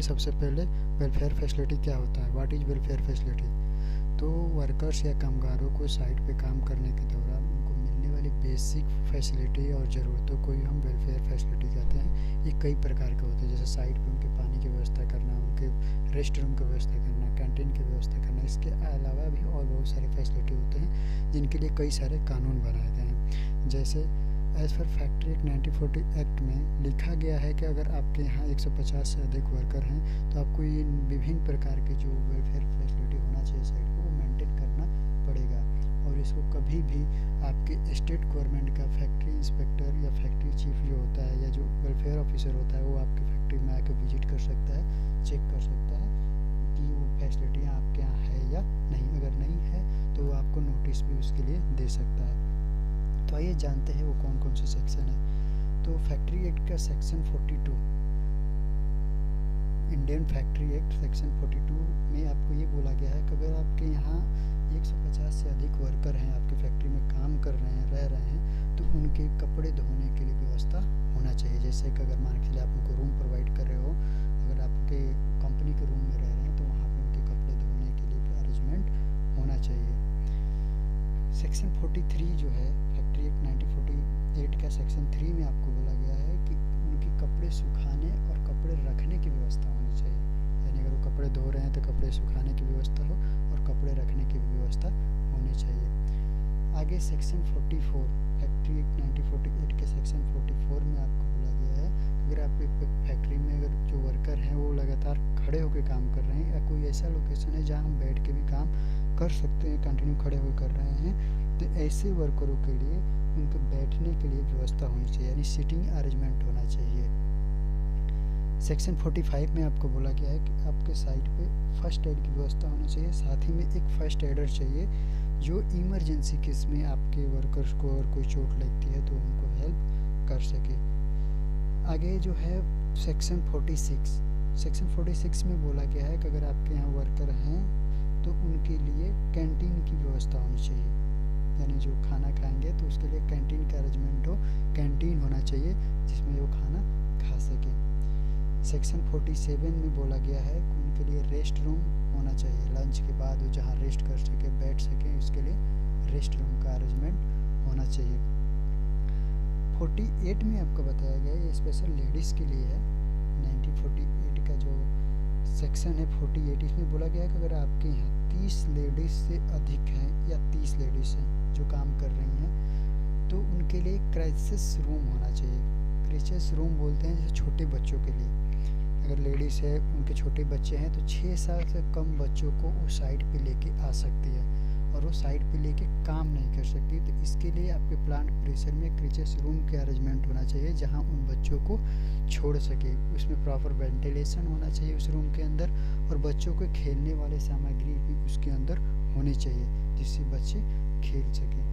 सबसे पहले welfare facility क्या होता है, व्हाट इज़ वेलफेयर फैसिलिटी। तो वर्कर्स या कामगारों को साइट पे काम करने के दौरान उनको मिलने वाली बेसिक फैसिलिटी और ज़रूरतों को ही हम वेलफेयर फैसिलिटी कहते हैं। ये कई प्रकार के होते हैं, जैसे साइट पे उनके पानी की व्यवस्था करना, उनके रेस्ट रूम की व्यवस्था करना, कैंटीन की व्यवस्था करना। इसके अलावा भी और बहुत सारे फैसिलिटी होते हैं जिनके लिए कई सारे कानून बनाए गए हैं। जैसे as per factory act 1940 act में लिखा गया है कि अगर आपके यहाँ 150 से अधिक वर्कर हैं तो आपको ये विभिन्न प्रकार के जो वेलफेयर फैसिलिटी होना चाहिए साइट को, वो मेंटेन करना पड़ेगा। और इसको कभी भी आपके स्टेट गवर्नमेंट का फैक्ट्री इंस्पेक्टर या फैक्ट्री चीफ जो होता है या जो वेलफेयर ऑफिसर होता है वो आपके फैक्ट्री में आकर विजिट कर सकता है, चेक कर सकता है कि वो फैसिलिटियाँ आपके यहाँ है या नहीं। अगर नहीं है तो वो आपको नोटिस भी उसके लिए दे सकता है। तो आइए जानते हैं वो कौन कौन से सेक्शन है। तो फैक्ट्री एक्ट का section 42, Indian factory act section 42 में आपको ये बोला गया है कि अगर आपके यहाँ 150 से अधिक वर्कर हैं, आपकी फैक्ट्री में काम कर रहे हैं, रह रहे हैं, तो उनके कपड़े धोने के लिए व्यवस्था होना चाहिए। जैसे कि अगर मान के चलिए आप उनको रूम प्रोवाइड कर रहे हो, अगर आपके कंपनी के रूम में रह रहे हैं तो वहाँ पर उनके कपड़े धोने के लिए भी अरेंजमेंट होना चाहिए। सेक्शन 43 जो है फैक्ट्री एक्ट 1948 का सेक्शन 3 में आपको बोला गया है कि उनके कपड़े सुखाने और कपड़े रखने की व्यवस्था होनी चाहिए। यानी अगर वो कपड़े धो रहे हैं तो कपड़े सुखाने की व्यवस्था हो और कपड़े रखने की भी व्यवस्था होनी चाहिए। आगे सेक्शन 44 फैक्ट्री एक्ट 1948 के सेक्शन 44 में आपको बोला गया है अगर आपके फैक्ट्री में अगर जो वर्कर हैं वो लगातार खड़े होकर काम कर रहे हैं या कोई ऐसा लोकेशन है जहाँ हम बैठ के भी काम कर सकते हैं, कंटिन्यू खड़े हुए कर रहे हैं, तो ऐसे वर्करों के लिए उनके बैठने के लिए व्यवस्था होनी चाहिए, यानी सिटिंग अरेंजमेंट होना चाहिए। सेक्शन 45 में आपको बोला गया है कि आपके साइट पे फर्स्ट एड की व्यवस्था होनी चाहिए, साथ ही में एक फर्स्ट एडर चाहिए जो इमरजेंसी केस में आपके वर्कर्स को अगर कोई चोट लगती है तो उनको हेल्प कर सके। आगे जो है सेक्शन 46 में बोला गया है कि अगर आपके यहाँ वर्कर हैं तो उनके लिए कैंटीन की व्यवस्था होनी चाहिए, यानी जो खाना खाएंगे तो उसके लिए कैंटीन का अरेंजमेंट हो, कैंटीन होना चाहिए जिसमें वो खाना खा सकें। सेक्शन 47 में बोला गया है कि उनके लिए रेस्ट रूम होना चाहिए, लंच के बाद वो जहाँ रेस्ट कर सके, बैठ सकें, उसके लिए रेस्ट रूम का अरेंजमेंट होना चाहिए। 48 में आपको बताया गया है ये स्पेशल लेडीज़ के लिए है। 1948 का जो सेक्शन है 48, इसमें बोला गया है कि अगर आपके यहाँ 30 लेडीज़ से अधिक हैं या 30 लेडीज़ हैं जो काम कर रही हैं तो उनके लिए क्राइसिस रूम होना चाहिए। क्राइसिस रूम बोलते हैं जैसे छोटे बच्चों के लिए, अगर लेडीज़ है उनके छोटे बच्चे हैं तो 6 साल से कम बच्चों को वो साइड पे लेके आ सकती है और वो साइड पे लेके काम नहीं कर सकती। तो इसके लिए आपके प्लांट प्रेशर में क्राइसिस रूम के अरेंजमेंट होना चाहिए जहाँ उन बच्चों को छोड़ सके, उसमें प्रॉपर वेंटिलेशन होना चाहिए उस रूम के अंदर और बच्चों को खेलने वाले सामग्री भी उसके अंदर होनी चाहिए जिससे बच्चे खेल सकें।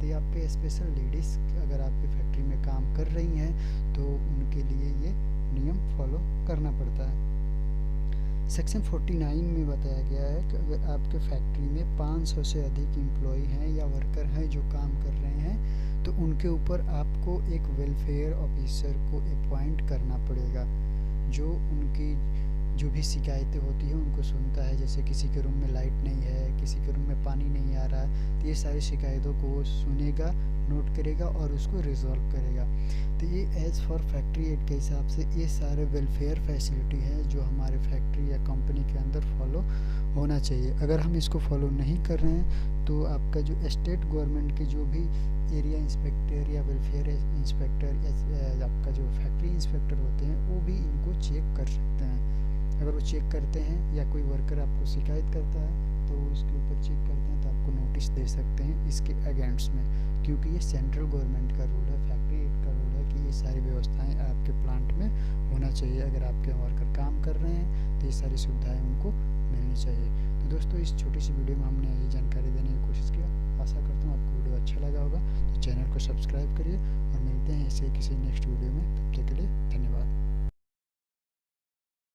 तो ये आपके स्पेशल लेडीज़ अगर आपकी फैक्ट्री में काम कर रही हैं तो उनके लिए ये नियम फॉलो करना पड़ता है। सेक्शन 49 में बताया गया है कि अगर आपके फैक्ट्री में 500 से अधिक एम्प्लॉय हैं या वर्कर हैं जो काम कर रहे हैं तो उनके ऊपर आपको एक वेलफेयर ऑफिसर को अपॉइंट करना पड़ेगा जो उनकी जो भी शिकायतें होती हैं उनको सुनता है। जैसे किसी के रूम में लाइट नहीं है, किसी के रूम में पानी नहीं आ रहा है, तो ये सारी शिकायतों को वो सुनेगा, नोट करेगा और उसको रिजॉल्व करेगा। तो ये एज़ फॉर फैक्ट्री एक्ट के हिसाब से ये सारे वेलफेयर फैसिलिटी हैं जो हमारे फैक्ट्री या कंपनी के अंदर फॉलो होना चाहिए। अगर हम इसको फॉलो नहीं कर रहे हैं तो आपका जो स्टेट गवर्नमेंट के जो भी एरिया इंस्पेक्टर या वेलफेयर इंस्पेक्टर या आपका जो फैक्ट्री इंस्पेक्टर होते हैं वो भी इनको चेक कर सकते हैं। अगर वो चेक करते हैं या कोई वर्कर आपको शिकायत करता है तो उसके ऊपर चेक करते हैं तो आपको नोटिस दे सकते हैं इसके अगेंस्ट में, क्योंकि ये सेंट्रल गवर्नमेंट का रूल है, फैक्ट्री एक्ट का रूल है कि ये सारी व्यवस्थाएं आपके प्लांट में होना चाहिए। अगर आपके वर्कर काम कर रहे हैं तो ये सारी सुविधाएं उनको मिलनी चाहिए। तो दोस्तों इस छोटी सी वीडियो में हमने यही जानकारी देने की कोशिश किया। आशा करता हूँ आपको वीडियो अच्छा लगा होगा, तो चैनल को सब्सक्राइब करिए और मिलते हैं ऐसे किसी नेक्स्ट वीडियो में। तब तक के लिए धन्यवाद।